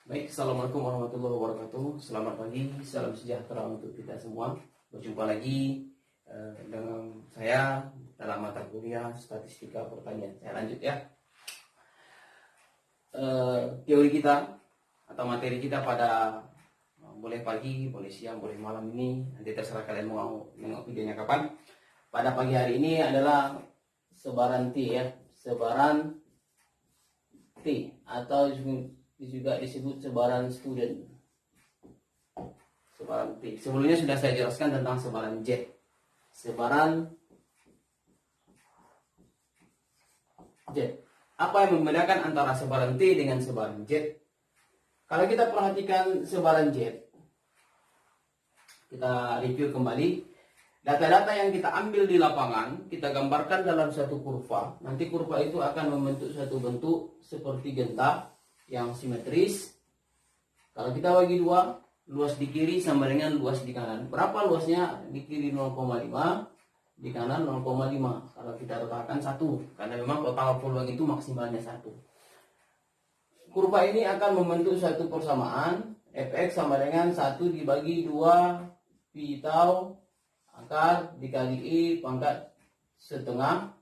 Baik, Assalamualaikum warahmatullahi wabarakatuh. Selamat pagi, salam sejahtera untuk kita semua. Berjumpa lagi dengan saya dalam mata kuliah Statistika Pertanian. Saya lanjut ya. Teori kita atau materi kita pada boleh pagi, boleh siang, boleh malam ini. Nanti terserah kalian mau nengok videonya kapan. Pada pagi hari ini adalah sebaran T ya. Sebaran T atau juga disebut sebaran student. Sebaran T. Sebelumnya sudah saya jelaskan tentang sebaran Z. Sebaran Z. Apa yang membedakan antara sebaran T dengan sebaran Z? Kalau kita perhatikan sebaran Z, kita review kembali. Data-data yang kita ambil di lapangan, kita gambarkan dalam satu kurva. Nanti kurva itu akan membentuk satu bentuk seperti genta yang simetris. Kalau kita bagi dua, luas di kiri sama dengan luas di kanan. Berapa luasnya? Di kiri 0,5, di kanan 0,5. Kalau kita letakkan 1, karena memang total peluang itu maksimalnya 1. Kurva ini akan membentuk satu persamaan. Fx sama dengan 1 dibagi 2 pi tau akar dikali I pangkat setengah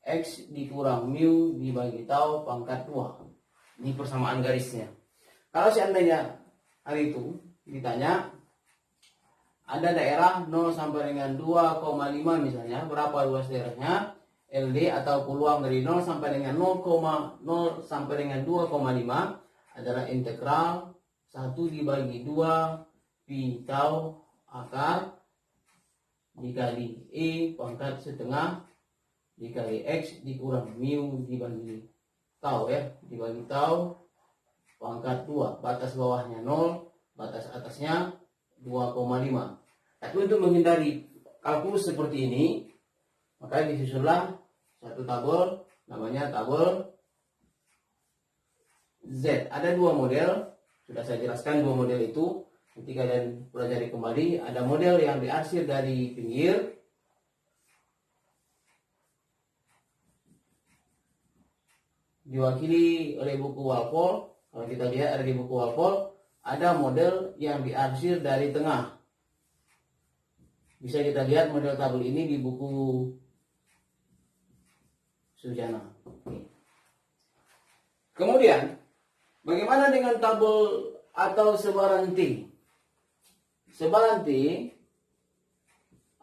X dikurang mu dibagi tau pangkat 2. Ini persamaan garisnya. Kalau seandainya hari itu ditanya ada daerah 0 sampai dengan 2,5 misalnya, berapa luas daerahnya? LD atau peluang dari 0 sampai dengan 0,0 sampai dengan 2,5 adalah integral 1 dibagi 2 pi tau akar dikali I pangkat setengah dikali X dikurang mu dibagi tau ya, dibagi tau pangkat 2. Batas bawahnya 0, batas atasnya 2,5. Tapi untuk menghindari kalkulus seperti ini, maka disusunlah satu tabel, namanya tabel Z. Ada dua model, sudah saya jelaskan dua model itu. Nanti kalian pelajari kembali. Ada model yang diarsir dari pinggir, diwakili oleh buku Walpole. Kalau kita lihat ada di buku Walpole, ada model yang diarsir dari tengah. Bisa kita lihat model tabel ini di buku Sujana. Kemudian, bagaimana dengan tabel atau sebaran T? Sebaran T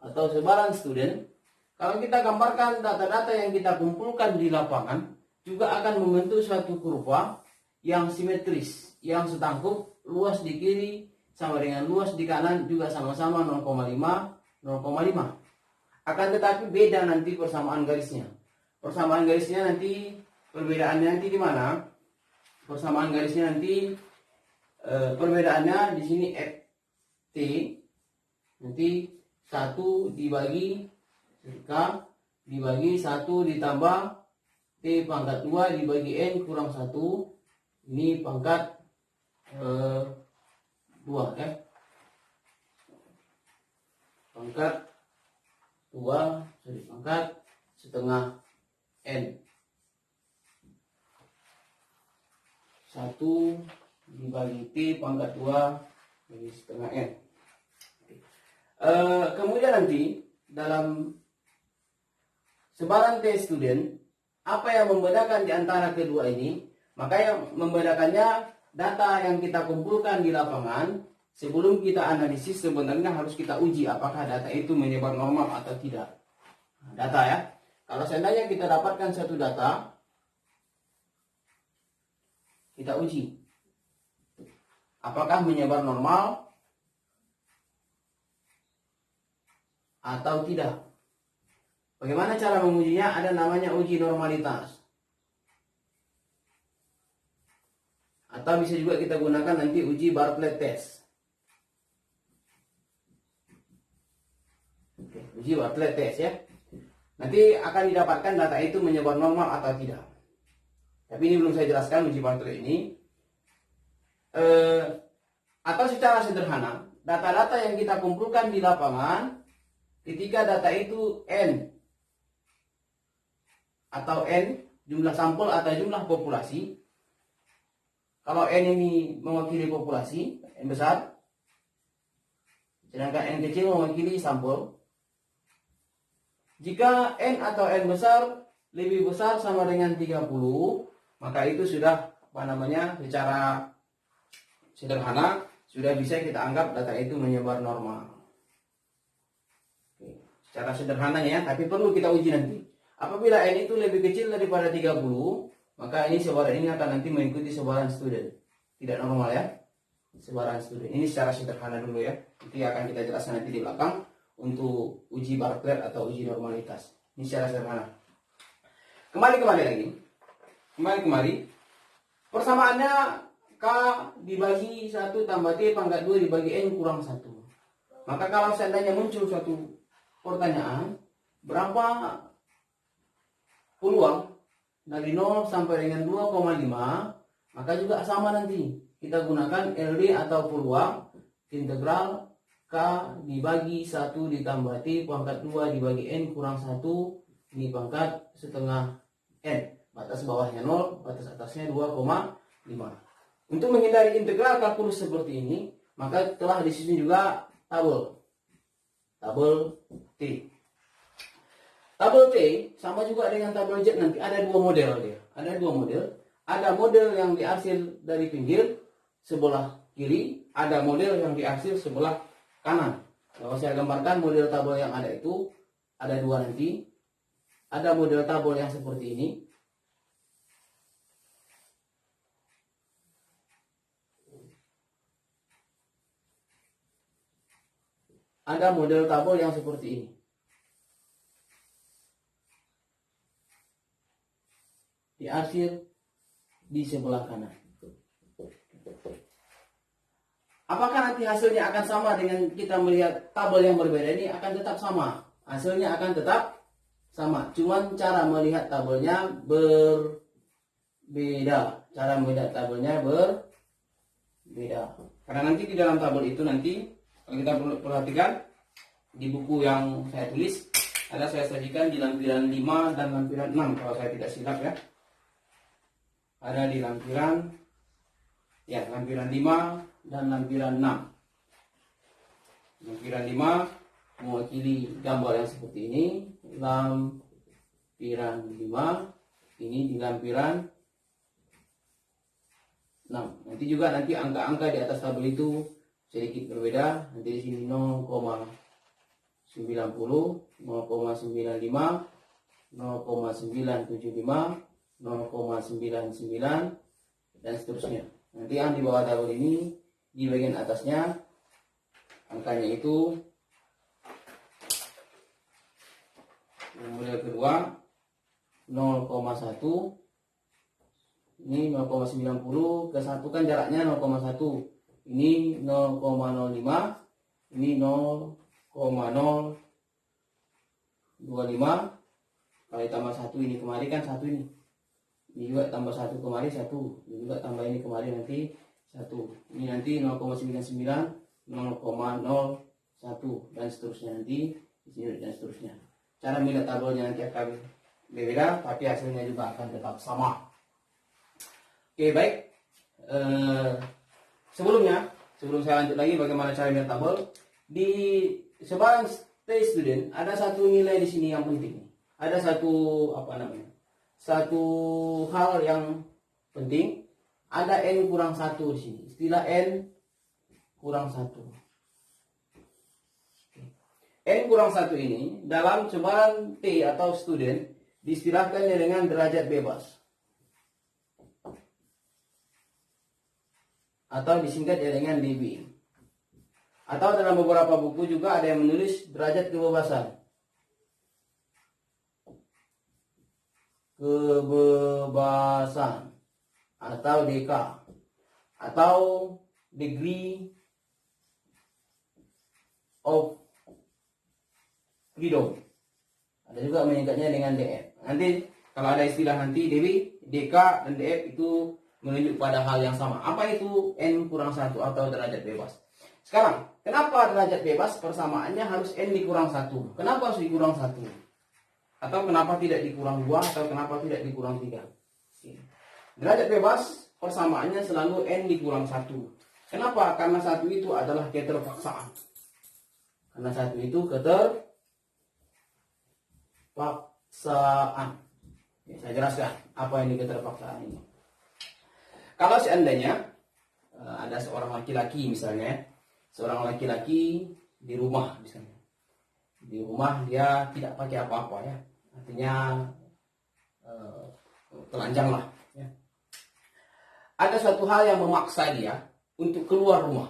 atau sebaran student, kalau kita gambarkan data-data yang kita kumpulkan di lapangan, juga akan membentuk suatu kurva yang simetris, yang setangkup, luas di kiri sama dengan luas di kanan juga sama-sama 0,5, 0,5. Akan tetapi beda nanti persamaan garisnya. Persamaan garisnya nanti, perbedaannya nanti di mana? Persamaan garisnya nanti perbedaannya di sini T nanti 1 dibagi K dibagi 1 ditambah T pangkat 2 dibagi N kurang 1. Ini pangkat 2 ya. Pangkat 2 pangkat setengah N. 1 dibagi T pangkat 2 bagi setengah N. Kemudian nanti dalam sebaran T student, apa yang membedakan di antara kedua ini? Maka yang membedakannya data yang kita kumpulkan di lapangan. Sebelum kita analisis sebenarnya harus kita uji apakah data itu menyebar normal atau tidak. Data ya. Kalau seandainya kita dapatkan satu data, kita uji apakah menyebar normal atau tidak. Bagaimana cara mengujinya? Ada namanya uji normalitas. Atau bisa juga kita gunakan nanti uji Bartlett test. Oke, uji Bartlett test ya. Nanti akan didapatkan data itu menyebar normal atau tidak. Tapi ini belum saya jelaskan uji Bartlett ini. Atau secara sederhana, data-data yang kita kumpulkan di lapangan, ketika data itu N atau N jumlah sampel atau jumlah populasi, Kalau N ini mewakili populasi, N besar, sedangkan N kecil mewakili sampel. Jika N atau N besar lebih besar sama dengan 30, maka itu sudah secara sederhana sudah bisa kita anggap data itu menyebar normal. Oke, secara sederhananya, tapi perlu kita uji nanti. Apabila N itu lebih kecil daripada 30, maka ini sebaran ini akan nanti mengikuti sebaran student. Tidak normal ya, sebaran student. Ini secara sederhana dulu ya. Itu akan kita jelaskan nanti di belakang untuk uji Bartlett atau uji normalitas. Ini secara sederhana. Kembali lagi. Kembali. Persamaannya K dibagi 1 tambah T pangkat 2 dibagi N kurang 1. Maka kalau seandainya muncul suatu pertanyaan, berapa peluang dari 0 sampai dengan 2,5, maka juga sama nanti. Kita gunakan LD atau peluang integral K dibagi 1 ditambah T pangkat 2 dibagi N kurang 1, ini pangkat setengah N. Batas bawahnya 0, batas atasnya 2,5. Untuk menghindari integral kalkulus seperti ini, maka telah disusun juga tabel T. Tabel T sama juga dengan tabel Z, nanti ada dua model dia. Ada model yang diarsir dari pinggir sebelah kiri, ada model yang diarsir sebelah kanan. Kalau saya gambarkan model tabel yang ada itu ada dua nanti. Ada model tabel yang seperti ini. Ada model tabel yang seperti ini. Diarsir di sebelah kanan. Apakah nanti hasilnya akan sama dengan kita melihat tabel yang berbeda ini? Akan tetap sama. Hasilnya akan tetap sama. Cuman cara melihat tabelnya berbeda. Karena nanti di dalam tabel itu nanti kalau kita perhatikan di buku yang saya tulis ada saya sajikan di lampiran 5 dan lampiran 6 kalau saya tidak silap ya. Ada di lampiran 5 dan lampiran 6. Lampiran 5 mewakili gambar yang seperti ini, lampiran 5 ini di lampiran 6. Nanti juga angka-angka di atas tabel itu sedikit berbeda. Nanti di sini 0,90, 0,95, 0,975, 0,99 dan seterusnya. Nanti yang di bawah tabel ini di bagian atasnya angkanya itu model kedua 0,1, ini 0,90 ke 1 kan jaraknya 0,1, ini 0,05, ini 0,025, kalau tambah 1 ini kemari kan 1 ini juga tambah 1 kemari 1, ini juga tambah ini kemari nanti 1, ini nanti 0,99, 0,01 dan seterusnya nanti di sini dan seterusnya. Cara melihat tabelnya nanti akan berbeda, tapi hasilnya juga akan tetap sama. Oke, baik. Sebelum saya lanjut lagi bagaimana cara melihat tabel, di sebarang stay student ada satu nilai di sini yang penting. Ada satu satu hal yang penting. Ada n kurang 1 di sini. Istilah n kurang 1. N kurang 1 ini dalam sebaran T atau student diistilahkan dengan derajat bebas. Atau disingkat dengan dB. Atau dalam beberapa buku juga ada yang menulis derajat kebebasan. Atau DK. Atau degree of freedom. Ada juga menyingkatnya dengan DF. Nanti kalau ada istilah nanti DB, DK dan DF itu menunjuk pada hal yang sama. Apa itu N kurang 1 atau derajat bebas? Sekarang, kenapa derajat bebas persamaannya harus N dikurang 1? Kenapa harus dikurang 1? Atau kenapa tidak dikurang 2? Atau kenapa tidak dikurang 3? Derajat bebas persamaannya selalu N dikurang 1. Kenapa? Karena 1 itu adalah keterpaksaan. Karena 1 itu keterpaksaan. Ya, saya jelaskan apa ini keterpaksaan ini. Kalau seandainya ada seorang laki-laki misalnya, seorang laki-laki di rumah misalnya. Di rumah dia tidak pakai apa-apa ya. Artinya telanjang lah ya. Ada suatu hal yang memaksa dia untuk keluar rumah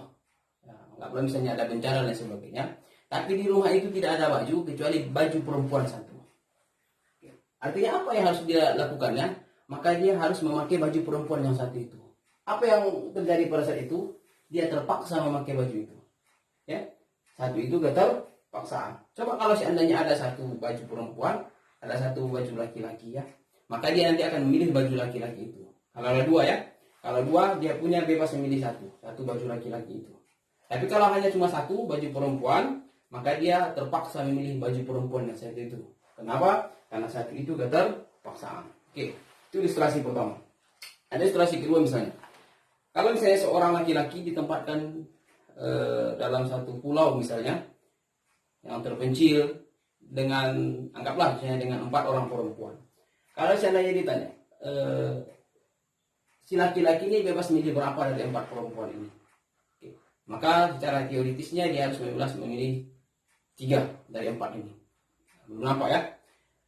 ya, nggak misalnya ada bencana dan sebagainya, tapi di rumah itu tidak ada baju kecuali baju perempuan satu. Artinya apa yang harus dia lakukan ya? Maka dia harus memakai baju perempuan yang satu itu. Apa yang terjadi pada saat itu? Dia terpaksa memakai baju itu ya. Satu itu keterpaksaan. Coba kalau seandainya ada satu baju perempuan, ada satu baju laki-laki ya, maka dia nanti akan memilih baju laki-laki itu. Kalau ada dua ya, kalau dua dia punya bebas memilih satu baju laki-laki itu. Tapi kalau hanya cuma satu baju perempuan, maka dia terpaksa memilih baju perempuan yang satu itu. Kenapa? Karena satu itu keterpaksaan. Oke, itu ilustrasi pertama. Ada ilustrasi kedua misalnya. Kalau misalnya seorang laki-laki ditempatkan dalam satu pulau misalnya yang terpencil dengan, anggaplah misalnya dengan 4 orang perempuan. Kalau seandainya ditanya, si laki-laki ini bebas memilih berapa dari 4 perempuan ini. Oke. Maka secara teoritisnya dia harus bebas memilih 3 dari 4 ini. Kenapa ya?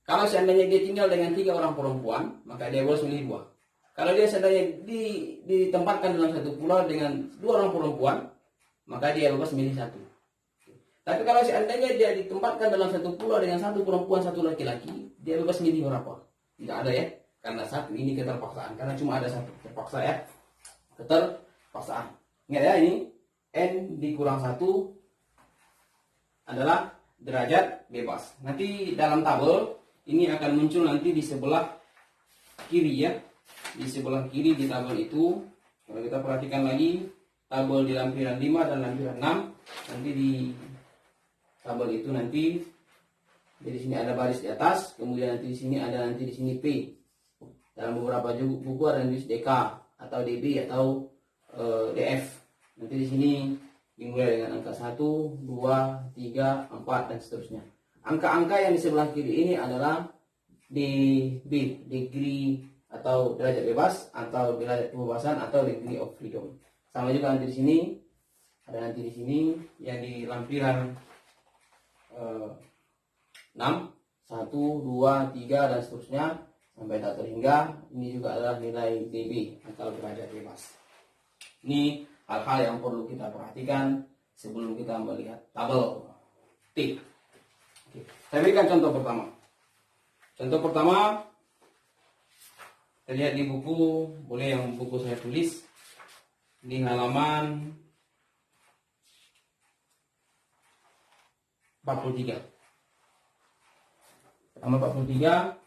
Kalau seandainya dia tinggal dengan 3 orang perempuan, maka dia harus memilih 2. Kalau dia seandainya ditempatkan dalam satu pulau dengan 2 orang perempuan, maka dia bebas memilih 1. Tapi kalau seandainya dia ditempatkan dalam satu pulau dengan 1 perempuan, 1 laki-laki, dia bebas memilih berapa? Tidak ada ya. Karena satu ini keterpaksaan. Karena cuma ada satu. Terpaksa ya. Keterpaksaan. Ingat ya, ini N dikurang 1 adalah derajat bebas. Nanti dalam tabel ini akan muncul nanti di sebelah kiri ya. Di sebelah kiri di tabel itu, kalau kita perhatikan lagi tabel di lampiran 5 dan lampiran 6, nanti di tabel itu nanti di sini ada baris di atas, kemudian nanti di sini ada nanti di sini P. Dalam beberapa buku ada tulis DK atau DB atau DF. Nanti di sini dimulai dengan angka 1, 2, 3, 4 dan seterusnya. Angka-angka yang di sebelah kiri ini adalah DB, degree atau derajat bebas atau derajat kebebasan atau degree of freedom. Sama juga nanti di sini ada nanti di sini yang di lampiran 6, 1, 2, 3 dan seterusnya sampai tak terhingga. Ini juga adalah nilai DB atau derajat bebas. Ini hal-hal yang perlu kita perhatikan sebelum kita melihat tabel T. Oke. Saya berikan contoh pertama. Contoh pertama terlihat di buku, boleh yang buku saya tulis di halaman 43. Halaman 43.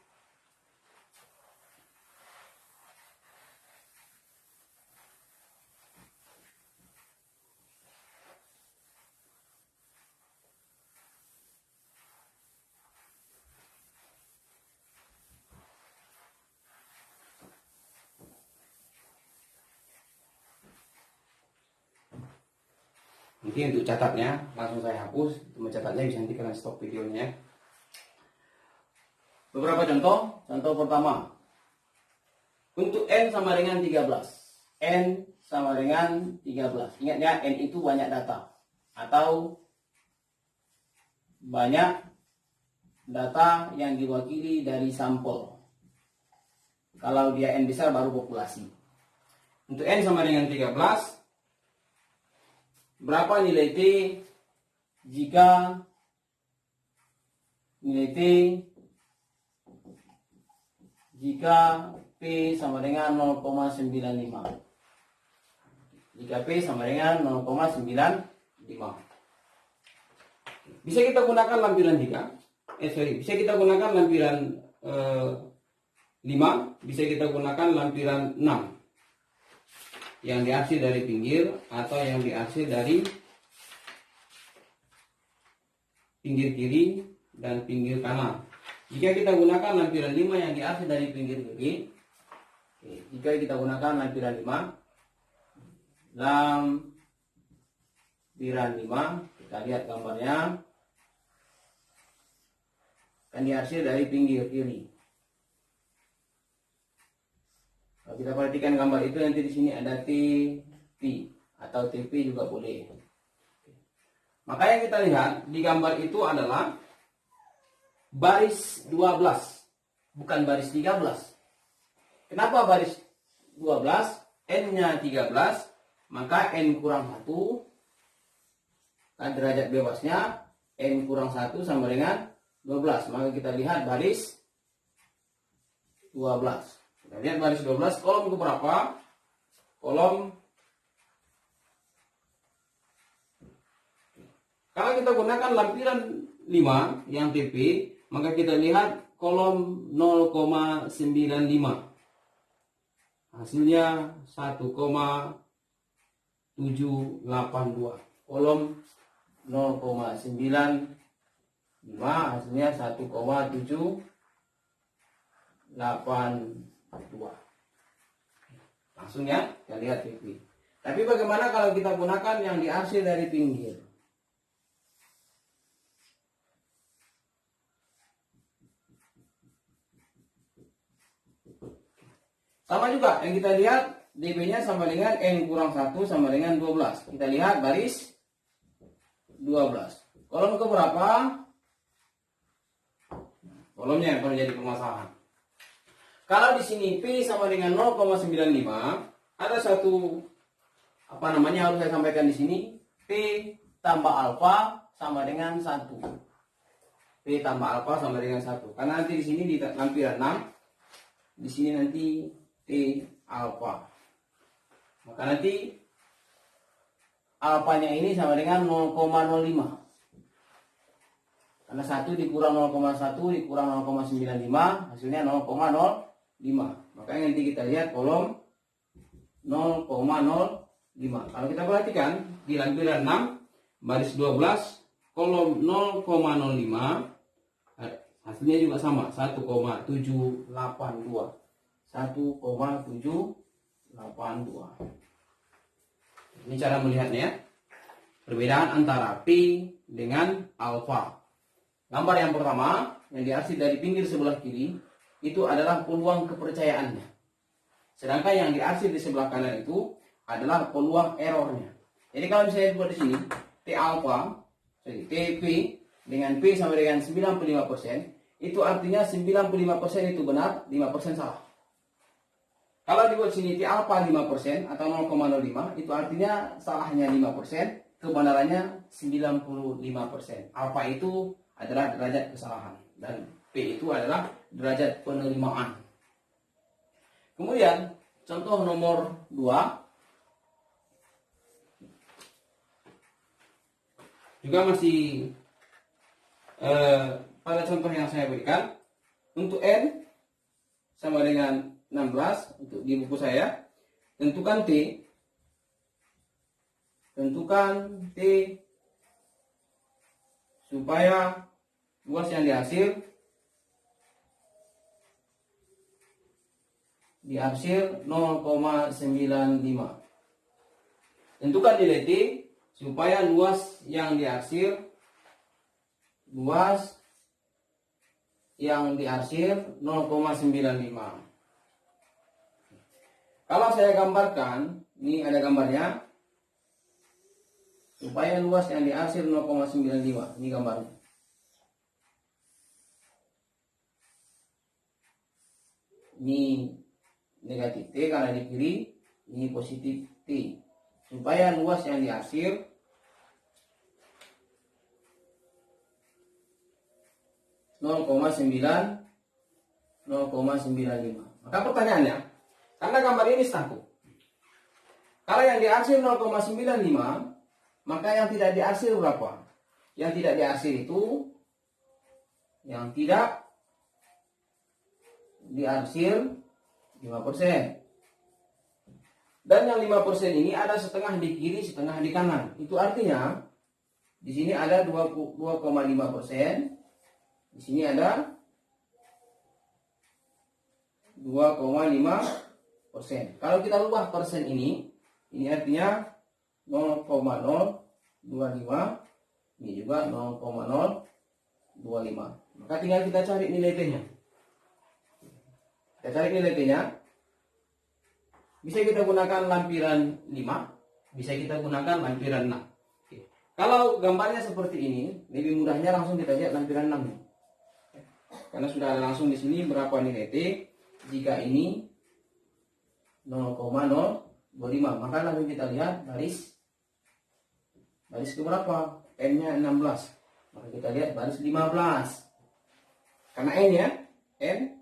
Mungkin untuk catatnya langsung saya hapus. Untuk mencatatnya bisa nanti kalian stop videonya. Beberapa contoh. Contoh pertama. Untuk N sama dengan 13. N sama dengan 13. Ingat ya, N itu banyak data atau banyak data yang diwakili dari sampel. Kalau dia N besar baru populasi. Untuk N sama dengan 13, berapa nilai T jika P sama dengan 0,95? Jika P sama dengan 0,95. Bisa kita gunakan lampiran 3. Bisa kita gunakan lampiran 5, bisa kita gunakan lampiran 6. Yang diarsir dari pinggir atau yang diarsir dari pinggir kiri dan pinggir kanan. Jika kita gunakan lampiran 5 yang diarsir dari pinggir kiri, Oke, jika kita gunakan lampiran 5, lampiran 5, kita lihat gambarnya, akan diarsir dari pinggir kiri. Kalau kita perhatikan gambar itu, nanti di sini ada TP atau TP juga boleh. Maka yang kita lihat di gambar itu adalah baris 12, bukan baris 13. Kenapa baris 12? N-nya 13, maka N kurang 1, kan derajat bebasnya N kurang 1 sama dengan 12. Maka kita lihat baris 12. Kita lihat baris 12, kolom keberapa? Kolom. Kalau kita gunakan lampiran 5 yang TP, maka kita lihat kolom 0,95. Hasilnya 1,782. Kolom 0,95 hasilnya 1,782. Langsung ya, kita lihat TP. Tapi bagaimana kalau kita gunakan yang diarsir dari pinggir? Sama juga, yang kita lihat dB-nya sama dengan N kurang 1 sama dengan 12. Kita lihat baris 12. Kolom ke berapa? Kolomnya yang menjadi permasalahan. Kalau di sini P sama dengan 0,95, ada satu harus saya sampaikan di sini. P tambah alfa sama dengan 1. P tambah alfa sama dengan 1. Karena nanti di sini di lampiran 6, di sini nanti T alfa. Maka nanti alfanya ini sama dengan 0,05. Karena 1 dikurang 0,1 dikurang 0,95 hasilnya 0,05. Maka nanti kita lihat kolom 0,05. Kalau kita perhatikan di lampiran 6 baris 12 kolom 0,05 hasilnya juga sama 1,782. 1,782. Ini cara melihatnya. Perbedaan antara P dengan alfa. Gambar yang pertama yang diarsir dari pinggir sebelah kiri itu adalah peluang kepercayaannya. Sedangkan yang diarsir di sebelah kanan itu adalah peluang errornya. Jadi kalau misalnya buat di sini T alfa, TP dengan P sama dengan 95%, itu artinya 95% itu benar, 5% salah. Kalau dibuat sini T alfa 5% atau 0,05, itu artinya salahnya 5%, kebenarannya 95%. Alfa itu adalah derajat kesalahan dan P itu adalah derajat penerimaan. Kemudian contoh nomor 2 juga masih pada contoh yang saya berikan. Untuk N sama dengan 16 untuk di buku saya. Tentukan T supaya luas yang diarsir 0,95. Tentukan nilai T supaya luas yang diarsir 0,95. Kalau saya gambarkan, ini ada gambarnya, supaya luas yang diarsir 0,95. Ini gambarnya. Ini negatif T karena di kiri, ini positif T. Supaya luas yang diarsir 0,95. Maka pertanyaannya, karena gambar ini staku. Kalau yang diarsir 0,95, maka yang tidak diarsir berapa? Yang tidak diarsir itu, yang tidak diarsir 5%. Dan yang 5% ini ada setengah di kiri, setengah di kanan. Itu artinya di sini ada 2,5%, di sini ada 2,5%. persen. Kalau kita ubah persen ini artinya 0,025, ini juga 0,025. Maka tinggal kita cari nilai T-nya. Kita cari nilai T-nya. Bisa kita gunakan lampiran 5, bisa kita gunakan lampiran 6. Oke. Kalau gambarnya seperti ini, lebih mudahnya langsung kita lihat lampiran 6 nih. Karena sudah ada langsung di sini berapa nilai T. Jika ini 0,025, maka langsung kita lihat baris ke berapa? N-nya 16. Maka kita lihat baris 15. Karena N ya, N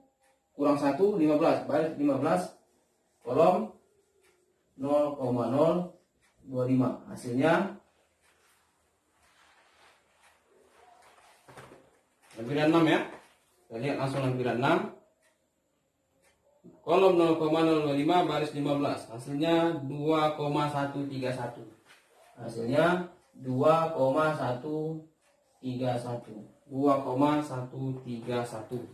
kurang 1, 15. Baris 15, kolom 0,025. Hasilnya lampiran 6 ya. Kita lihat langsung lampiran 6. Kolom 0,025 baris 15. Hasilnya 2,131. Hasilnya 2,131. 2,131.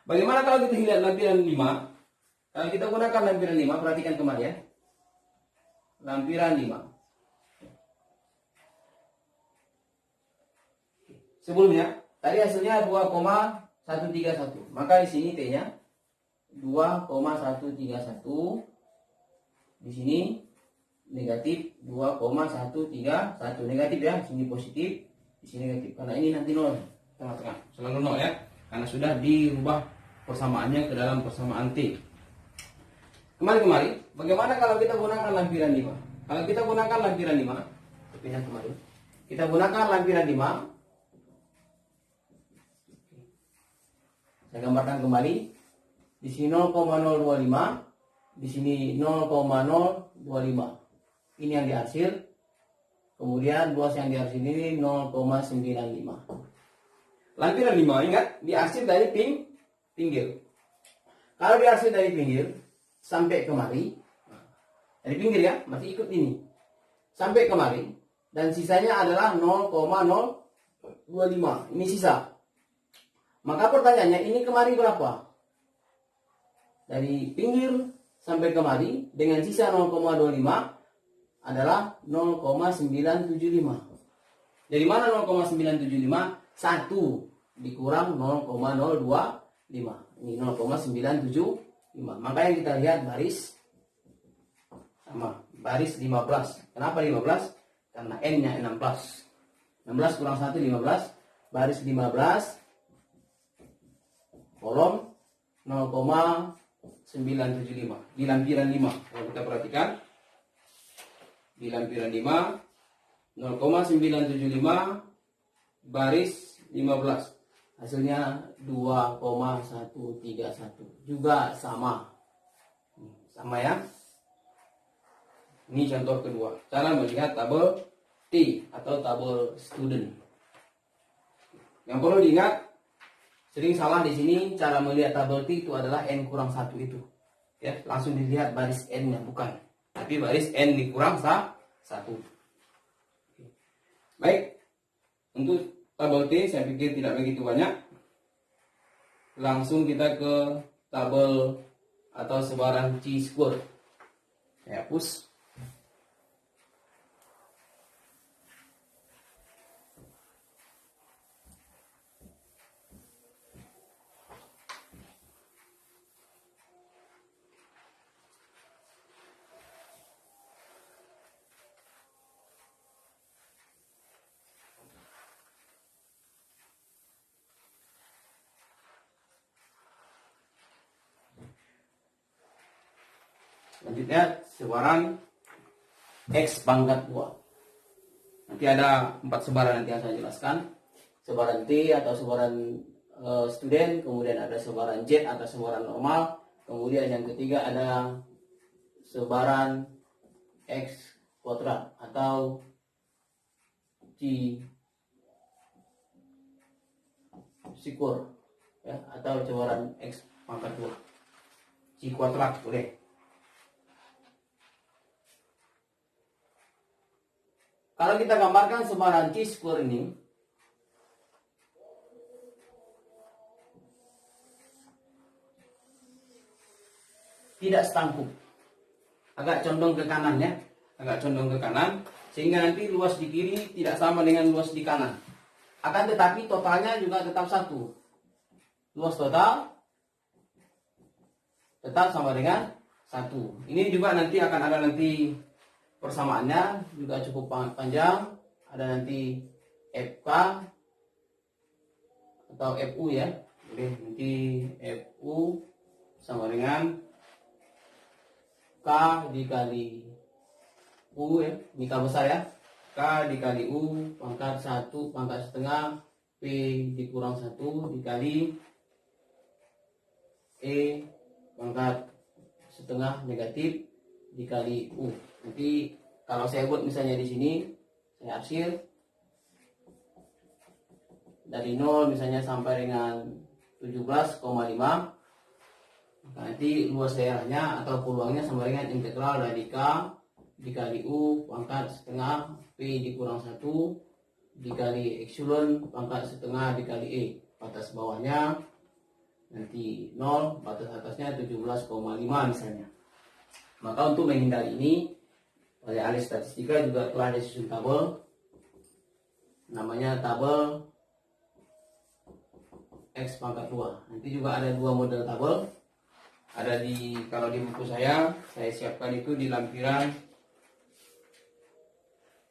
Bagaimana kalau kita lihat lampiran 5? Kalau kita gunakan lampiran 5, perhatikan kembali ya. Lampiran 5. Sebelumnya, tadi hasilnya 2,131. Maka di sini T-nya 2,131. Di sini negatif 2,131. Negatif ya, di sini positif, di sini negatif. Karena ini nanti 0. Tengah-tengah. Selalu 0 ya. Karena sudah dirubah persamaannya ke dalam persamaan T. Kembali. Bagaimana kalau kita gunakan lampiran 5? Kalau kita gunakan lampiran 5, pindah kembali. Kita gunakan lampiran 5. Saya gambarkan kembali. Di sini 0,025, di sini 0,025. Ini yang dihasil. Kemudian luas yang dihasil ini 0,95. Lampiran 5, ingat, dihasil dari pinggir. Kalau dihasil dari pinggir sampai kemari, dari pinggir ya, masih ikut ini. Sampai kemari, dan sisanya adalah 0,025. Ini sisa. Maka pertanyaannya, ini kemari berapa? Dari pinggir sampai kemari dengan sisa 0,25 adalah 0,975. Dari mana 0,975? 1 dikurang 0,025. Ini 0,975. Maka yang kita lihat baris sama, baris 15. Kenapa 15? Karena N-nya 16. 16 kurang 1, 15. Baris 15. Kolom 0,975 di lampiran 5. Kalau kita perhatikan di lampiran 5 0,975 baris 15. Hasilnya 2,131. Juga sama. Sama ya. Ini contoh kedua. Cara melihat tabel T atau tabel student. Yang perlu diingat, sering salah di sini cara melihat tabel T itu adalah N kurang 1 itu. Ya, langsung dilihat baris N-nya, bukan. Tapi baris N dikurang 1. Baik. Untuk tabel T saya pikir tidak begitu banyak. Langsung kita ke tabel atau sebaran chi-square. Saya hapus. Selanjutnya sebaran X pangkat 2. Nanti ada 4 sebaran nanti yang saya jelaskan. Sebaran T atau sebaran student, kemudian ada sebaran Z atau sebaran normal, kemudian yang ketiga ada sebaran X kuadrat atau chi-square ya, atau sebaran X pangkat 2. Chi kuadrat boleh. Kalau kita gambarkan sebaran chi-square ini, T tidak setangkup, agak condong ke kanan ya, agak condong ke kanan, sehingga nanti luas di kiri tidak sama dengan luas di kanan. Akan tetapi totalnya juga tetap satu, luas total tetap sama dengan satu. Ini juga nanti akan ada nanti persamaannya juga cukup panjang, ada nanti FK atau FU ya. Oke, nanti FU sama dengan K dikali U ya, ini K besar ya. K dikali U pangkat 1 pangkat setengah P dikurang 1 dikali E pangkat setengah negatif dikali U. Nanti kalau saya buat misalnya di sini, saya arsir dari 0 misalnya sampai dengan 17,5, nanti luas daerahnya atau peluangnya sama dengan integral dari K dikali U pangkat setengah P dikurang 1 dikali epsilon pangkat setengah dikali E. Batas bawahnya nanti 0, batas atasnya 17,5 misalnya. Maka untuk menghindari ini, oleh ahli statistika juga telah disusun tabel, namanya tabel X pangkat 2. Nanti juga ada dua model tabel. Ada di, kalau di buku saya siapkan itu di lampiran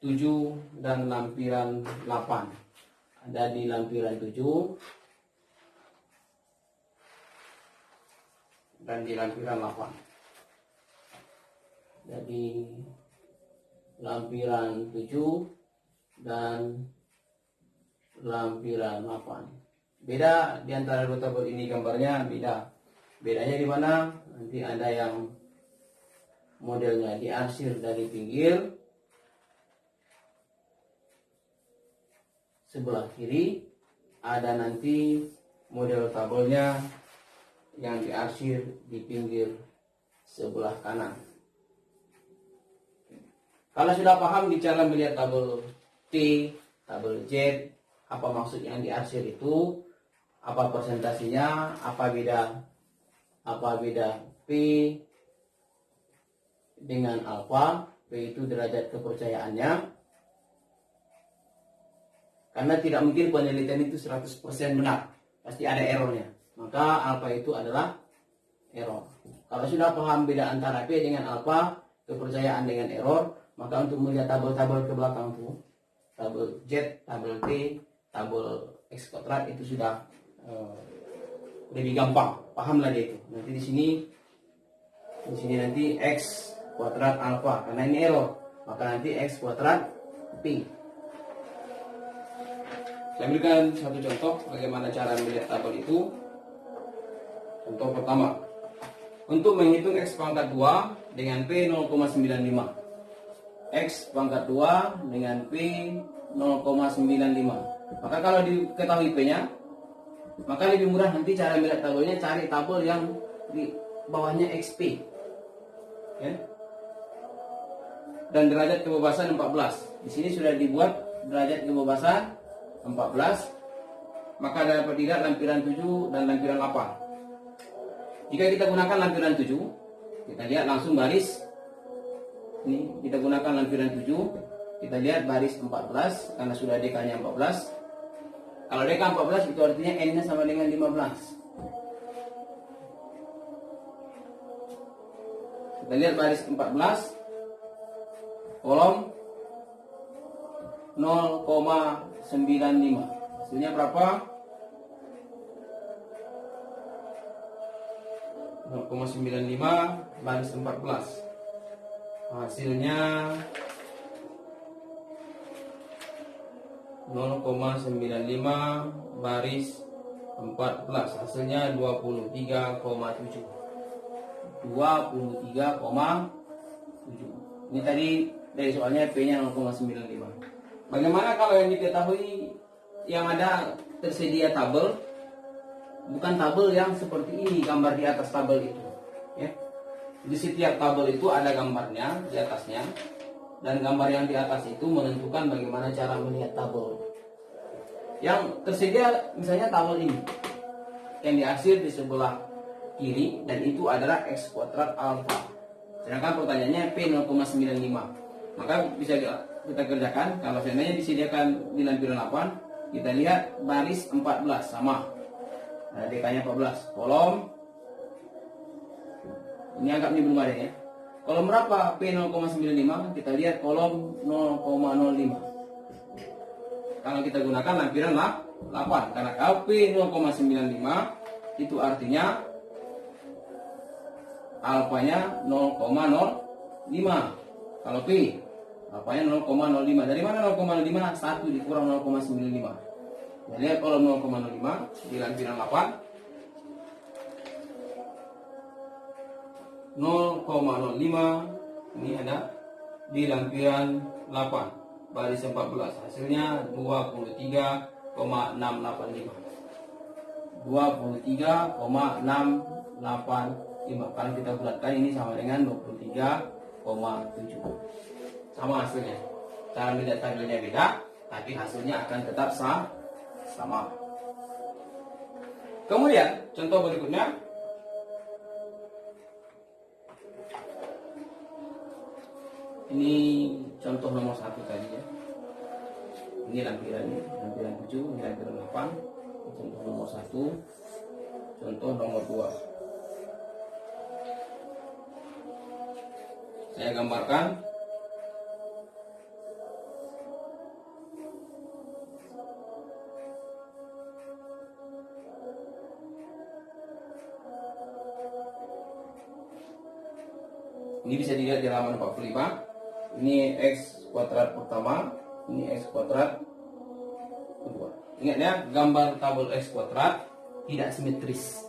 7 dan lampiran 8. Ada di lampiran 7 dan di lampiran 8. Jadi lampiran 7 dan lampiran 8. Beda di antara dua tabel ini, gambarnya beda. Bedanya di mana? Nanti ada yang modelnya diarsir dari pinggir sebelah kiri, ada nanti model tabelnya yang diarsir di pinggir sebelah kanan. Kalau sudah paham di cara melihat tabel T, tabel Z, apa maksud yang diarsir itu, apa presentasinya, apa beda P dengan alfa. P itu derajat kepercayaannya, karena tidak mungkin penelitian itu 100% benar, pasti ada errornya. Maka alfa itu adalah error. Kalau sudah paham beda antara P dengan alfa, kepercayaan dengan error, maka untuk melihat tabel-tabel ke belakang itu, tabel Z, tabel T, tabel X kuadrat, itu sudah lebih gampang, pahamlah dia itu. Nanti di sini nanti X kuadrat alfa, karena ini error, maka nanti X kuadrat P. Saya berikan satu contoh bagaimana cara melihat tabel itu. Contoh pertama, untuk menghitung X pangkat 2 dengan P 0,95. X pangkat 2 dengan P 0,95. Maka kalau diketahui P-nya, maka lebih mudah nanti cara melihat tabelnya, cari tabel yang di bawahnya XP ya. Dan derajat kebebasan 14. Di sini sudah dibuat derajat kebebasan 14. Maka dapat tidak lampiran 7 dan lampiran 8. Jika kita gunakan lampiran 7, kita lihat langsung baris. Ini kita gunakan lampiran 7, kita lihat baris 14 karena sudah DK-nya 14. Kalau DK 14 itu artinya N-nya sama dengan 15. Kita lihat baris 14, kolom 0,95. Hasilnya berapa? 0,95 baris 14. Hasilnya 0,95 baris 14. Hasilnya 23,7. 23,7. Ini tadi dari soalnya P-nya 0,95. Bagaimana kalau yang diketahui yang ada tersedia tabel, bukan tabel yang seperti ini, gambar di atas tabel itu ya. Di setiap tabel itu ada gambarnya di atasnya, dan gambar yang di atas itu menentukan bagaimana cara melihat tabel. Yang tersedia misalnya tabel ini yang diarsir di sebelah kiri dan itu adalah X kuadrat alfa. Sedangkan pertanyaannya P 0,95. Maka bisa kita kerjakan. Kalau seandainya disediakan di lampiran 8, kita lihat baris 14 sama. Nah, DK-nya 14. Kolom ini anggap ini belum ada ya. Kolom berapa? P 0,95. Kita lihat kolom 0,05. Kalau kita gunakan lampiran 8, karena kalau P 0,95 itu artinya alfanya 0,05. Kalau P alfanya 0,05. Dari mana 0,05? 1 dikurang 0,95. Kita lihat kolom 0,05 di lampiran 8. 0,05 ini ada di lampiran 8 baris 14, hasilnya 23,685. 23,685. Kalau kita bulatkan ini sama dengan 23,7. Sama hasilnya. Cara melihat tabelnya beda, tapi hasilnya akan tetap sama. Kemudian contoh berikutnya. Ini contoh nomor 1 tadi ya. Ini lampiran 7, ini lampiran 8. Contoh nomor 1, contoh nomor 2. Saya gambarkan. Ini bisa dilihat di halaman 45. Ini X kuadrat pertama, ini X kuadrat kedua. Ingat ya, gambar tabel X kuadrat tidak simetris.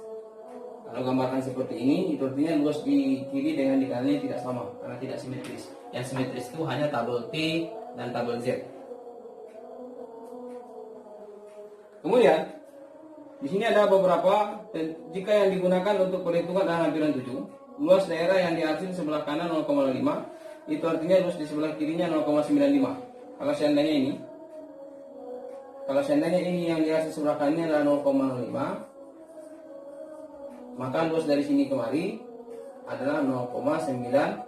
Kalau gambarkan seperti ini, itu artinya luas di kiri dengan di kanannya tidak sama, karena tidak simetris. Yang simetris itu hanya tabel T dan tabel Z. Kemudian, di sini ada beberapa, jika yang digunakan untuk perhitungan adalah lampiran 7, luas daerah yang dihasil sebelah kanan 0,5, itu artinya luas di sebelah kirinya 0,95. Kalau seandainya ini yang dihasil sebelah kanannya adalah 0,05, maka luas dari sini kemari adalah 0,95.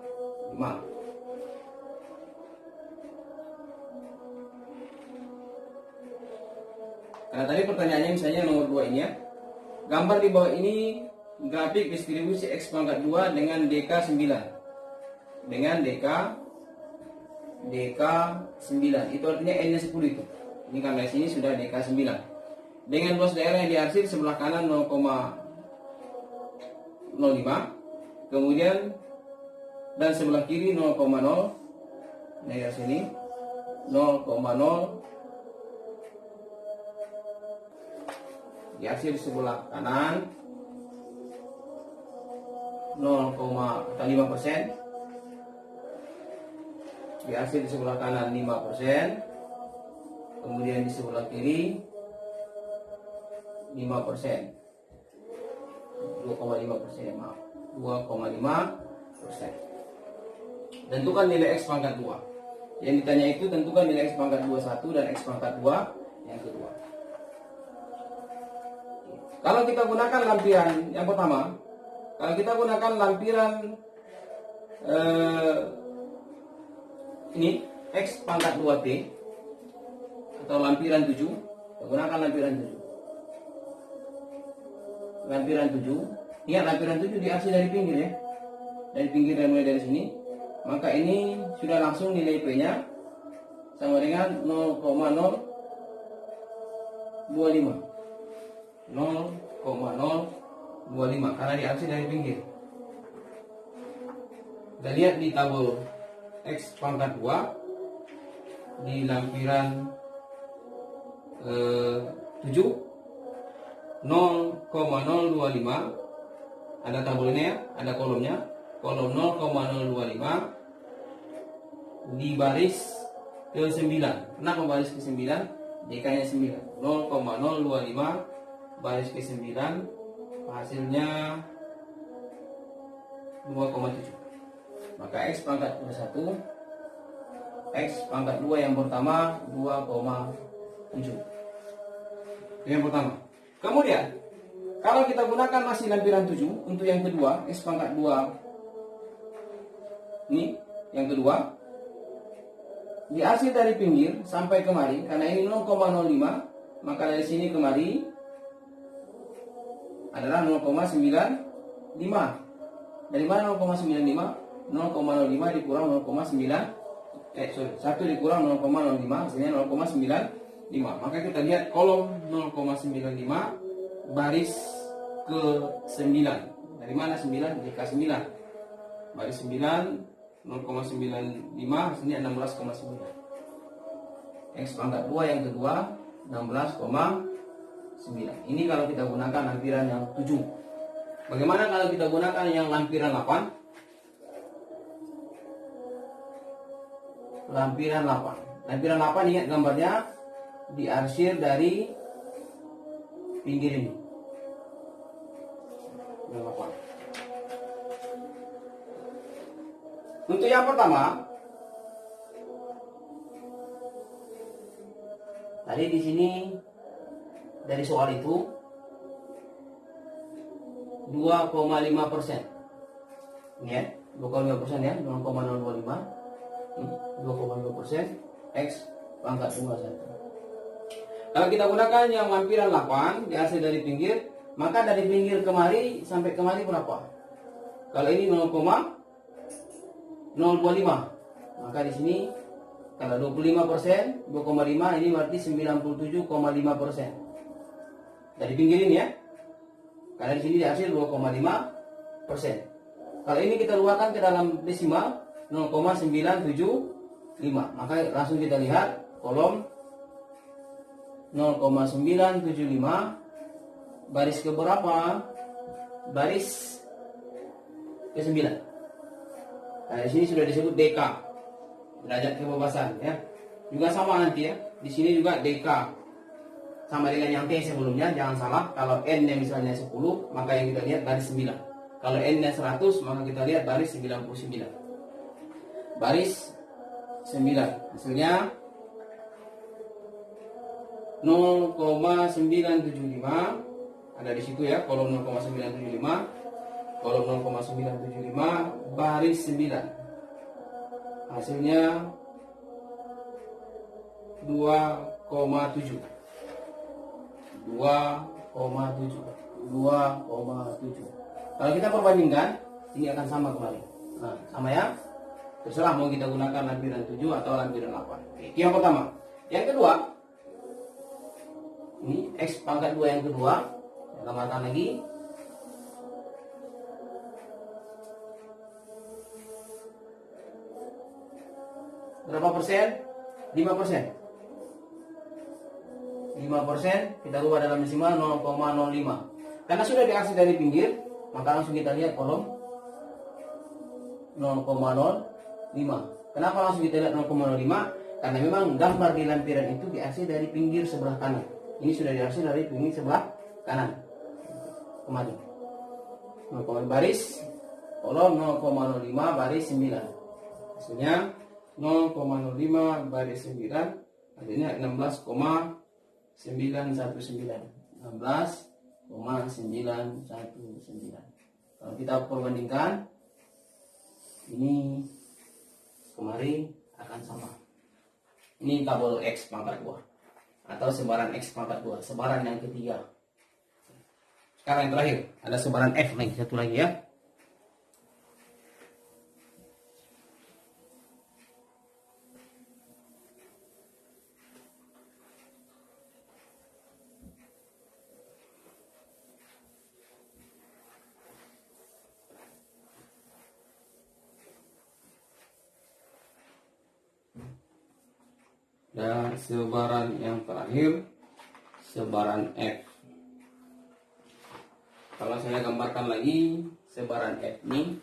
Karena tadi pertanyaannya misalnya nomor 2 ini ya. Gambar di bawah ini grafik distribusi X pangkat 2 dengan DK 9. Dengan DK 9. Itu artinya N-nya 10 itu. Ini karena di sini sudah DK 9. Dengan luas daerah yang dihasil sebelah kanan 0,05. Kemudian dan sebelah kiri 0,0. Dari sini 0,0 dihasil sebelah kanan 0,5%, dihasil di sebelah kanan 5%, kemudian di sebelah kiri 5%, 2,5%, maaf, 2,5%. Tentukan nilai X pangkat 2. Yang ditanya itu tentukan nilai X pangkat 21 dan X pangkat 2 yang kedua. Kalau kita gunakan lampiran yang pertama, kalau kita gunakan lampiran ini X pangkat 2T atau lampiran 7, kita gunakan lampiran 7. Lampiran 7, ingat lampiran 7 dihasil dari pinggir ya. Dari pinggir dan mulai dari sini, maka ini sudah langsung nilai P-nya sama dengan 0,025. 0,025 karena dihasil dari pinggir. Kita lihat di tabel X pangkat 2 di lampiran 7 0,025 ada tabelnya ya, ada kolomnya. Kolom 0,025 di baris ke 9. Kenapa baris ke 9? DK-nya 9. 0,025 baris ke 9, hasilnya 2,7. Maka X pangkat 21, X pangkat 2 yang pertama 2,7. Itu yang pertama. Kemudian Kalau kita gunakan masih lampiran 7 untuk yang kedua, X pangkat 2 ini yang kedua, diarsir dari pinggir sampai kemari, karena ini 0,05, maka dari sini kemari adalah 0,95. Dari mana 0,95? 0,05 dikurang 1 dikurang 0,05 hasilnya 0,95. Maka kita lihat kolom 0,95 baris ke 9. Dari mana 9? Jika 9 baris 9 0,95 hasilnya 16,9. X pangkat 2 yang kedua 16,9. Ini kalau kita gunakan lampiran yang 7. Bagaimana kalau kita gunakan yang lampiran 8? Lampiran 8. Lampiran 8 ingat gambarnya diarsir dari pinggir ini. Lampiran 8. Untuk yang pertama, tadi di sini dari soal itu 2,5%. Ini ya, 2,5% ya, 0,025. 2,5% X pangkat 21. Kalau kita gunakan yang lampiran 8 diarsir dari pinggir, maka dari pinggir kemari sampai kemari berapa? Kalau ini 0,025, maka di sini kalau 25%, 2,5 ini berarti 97,5%. Dari pinggir ini ya. Karena di sini diarsir 2,5%. Kalau ini kita luarkan ke dalam desimal 0,975, maka langsung kita lihat kolom 0,975 baris ke berapa? Baris ke 9. Nah, di sini sudah disebut DK, derajat kebebasan ya. Juga sama nanti ya. Di sini juga DK. Sama dengan yang T sebelumnya, jangan salah. Kalau N-nya misalnya 10, maka yang kita lihat baris 9. Kalau N-nya 100, maka kita lihat baris 99. Baris 9. Hasilnya 0,975. Ada di situ ya, kolom 0,975. Kolom 0,975 baris 9. Hasilnya 2,7. 2,7. Kalau kita perbandingkan, ini akan sama kembali. Nah, sama ya. Terserah mau kita gunakan lampiran 7 atau lampiran 8. Oke, itu yang pertama. Yang kedua, ini X pangkat 2 yang kedua. Kita tambahkan lagi. Berapa persen? 5%. 5% kita ubah dalam desimal 0,05. Karena sudah diarsir dari pinggir, maka langsung kita lihat kolom 0,05. Kenapa langsung kita lihat 0,05? Karena memang gambar di lampiran itu diarsir dari pinggir sebelah kanan. Ini sudah diarsir dari pinggir sebelah kanan. Kemarin. 0, baris kolom 0,05 baris 9. Hasilnya 0,05 baris 9. Artinya 16,919. 16,919. Kalau kita perbandingkan, ini kemari akan sama. Ini tabel X pangkat 2 atau sebaran X pangkat 2, sebaran yang ketiga. Sekarang yang terakhir, ada sebaran F nih, satu lagi ya. Dan sebaran yang terakhir, sebaran F. Kalau saya gambarkan lagi sebaran F ini,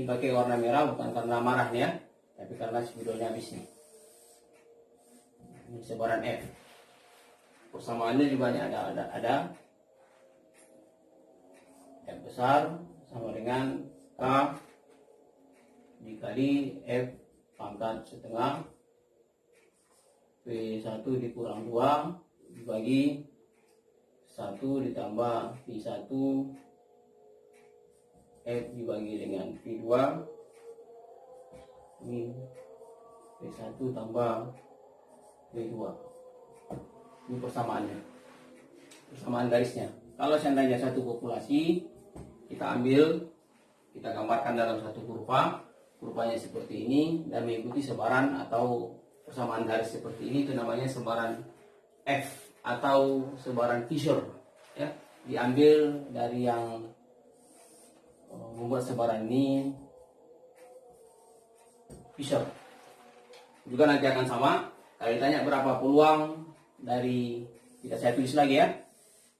pakai warna merah bukan karena marah ya, tapi karena videonya habis nih. Ini sebaran F. Persamaannya juga ada F besar sama dengan K dikali F pangkat setengah P1 dikurang 2 dibagi 1 ditambah P1 F dibagi dengan P2 ini P1 tambah P2. Ini persamaannya, persamaan garisnya. Kalau seandainya satu populasi, kita ambil, kita gambarkan dalam satu kurva. Kurvanya seperti ini dan mengikuti sebaran atau persamaan garis seperti ini, itu namanya sebaran F atau sebaran Fisher, ya. Diambil dari yang membuat sebaran ini Fisher. Juga nanti akan sama. Kalau ditanya berapa peluang dari, tidak saya tulis lagi ya,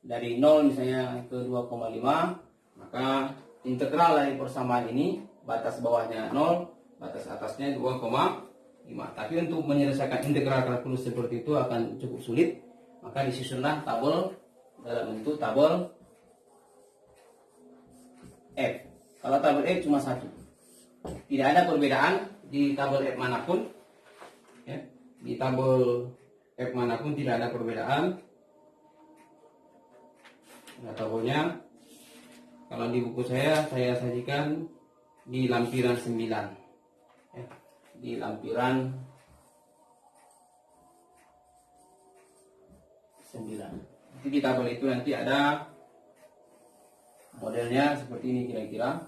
dari 0 misalnya ke 2,5, maka integral dari persamaan ini, batas bawahnya 0, batas atasnya 2,5. Tapi untuk menyelesaikan integral kalkulus seperti itu akan cukup sulit, maka disusunlah tabel dalam bentuk tabel F. Kalau tabel F cuma satu, tidak ada perbedaan di tabel F manapun, ya. Di tabel F manapun tidak ada perbedaan. Nah, tabelnya kalau di buku saya sajikan di lampiran 9, ya. Di lampiran 9. Jadi di tabel itu nanti ada modelnya seperti ini kira-kira.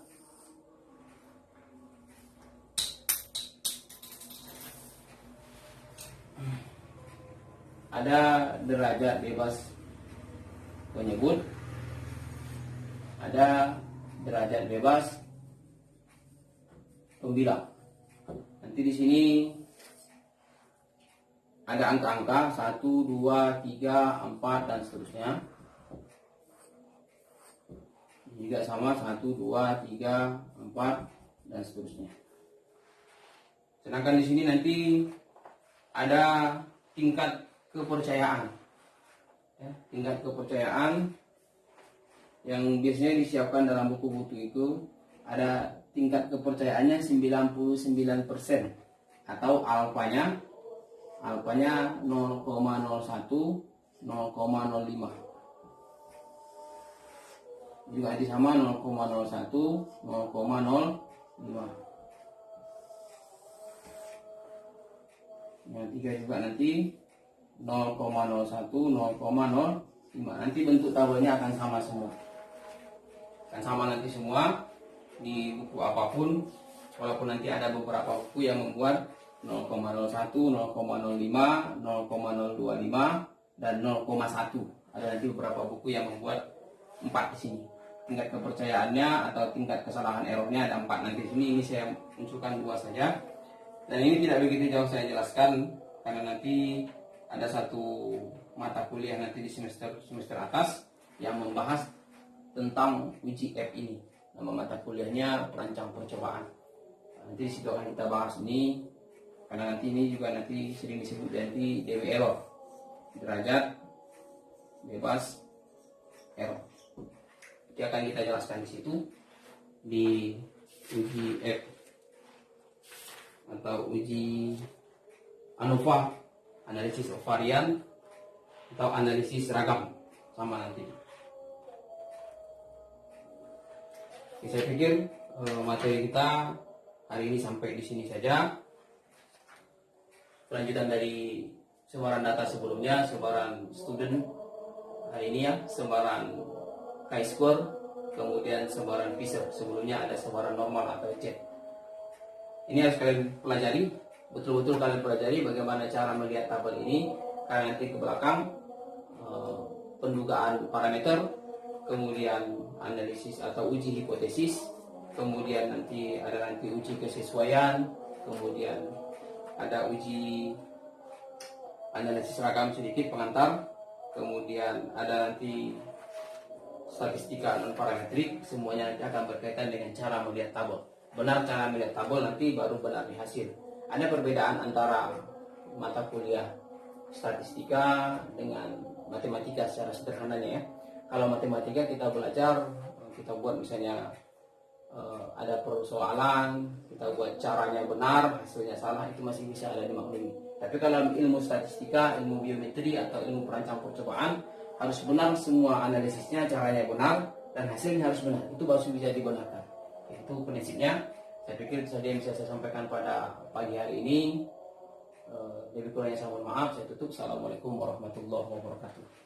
Ada derajat bebas penyebut, ada derajat bebas pembilang. Nanti di sini ada angka-angka 1, 2, 3, 4 dan seterusnya. Juga sama 1, 2, 3, 4 dan seterusnya. Sedangkan di sini nanti ada tingkat kepercayaan, ya, tingkat kepercayaan yang biasanya disiapkan dalam buku-buku itu. Ada tingkat kepercayaannya 99% atau alfanya 0,01, 0,05. Juga nanti sama 0,01, 0,05. Yang tiga juga nanti 0,01, 0,05. Nanti bentuk tabelnya akan sama semua. Akan sama nanti semua di buku apapun. Walaupun nanti ada beberapa buku yang membuat 0,01, 0,05, 0,025 dan 0,1. Ada nanti beberapa buku yang membuat 4 di sini. Tingkat kepercayaannya atau tingkat kesalahan errornya ada 4 nanti di sini. Ini saya unsurkan 2 saja. Dan ini tidak begitu jauh saya jelaskan karena nanti ada satu mata kuliah nanti di semester atas yang membahas tentang uji F ini. Nama mata kuliahnya perancang percobaan. Nanti di situ akan kita bahas ini karena nanti ini juga nanti sering disebut nanti DW error, derajat bebas error. Itu akan kita jelaskan di situ di uji F atau uji ANOVA, analisis of varian atau analisis ragam, sama nanti. Oke, saya pikir materi kita hari ini sampai di sini saja. Kelanjutan dari sebaran data sebelumnya, sebaran student hari ini ya, sebaran chi-square, kemudian sebaran Fisher. Sebelumnya ada sebaran normal atau Z. Ini harus kalian pelajari, betul-betul kalian pelajari bagaimana cara melihat tabel ini. Karena nanti ke belakang pendugaan parameter, kemudian analisis atau uji hipotesis, kemudian nanti ada uji kesesuaian, kemudian ada uji analisis ragam sedikit pengantar, kemudian ada nanti statistika non parametrik. Semuanya nanti akan berkaitan dengan cara melihat tabel. Benar cara melihat tabel nanti baru benar di hasil. Ada perbedaan antara mata kuliah statistika dengan matematika secara sederhananya ya. Kalau matematika kita belajar, kita buat misalnya ada persoalan, kita buat caranya benar, hasilnya salah, itu masih bisa ada dimaklumi. Tapi kalau ilmu statistika, ilmu biometri atau ilmu perancang percobaan harus benar semua analisisnya, caranya benar dan hasilnya harus benar. Itu baru bisa digunakan. Itu prinsipnya. Saya pikir itu saja yang bisa saya sampaikan pada pagi hari ini. Lebih kurangnya saya mohon maaf. Saya tutup. Assalamualaikum warahmatullahi wabarakatuh.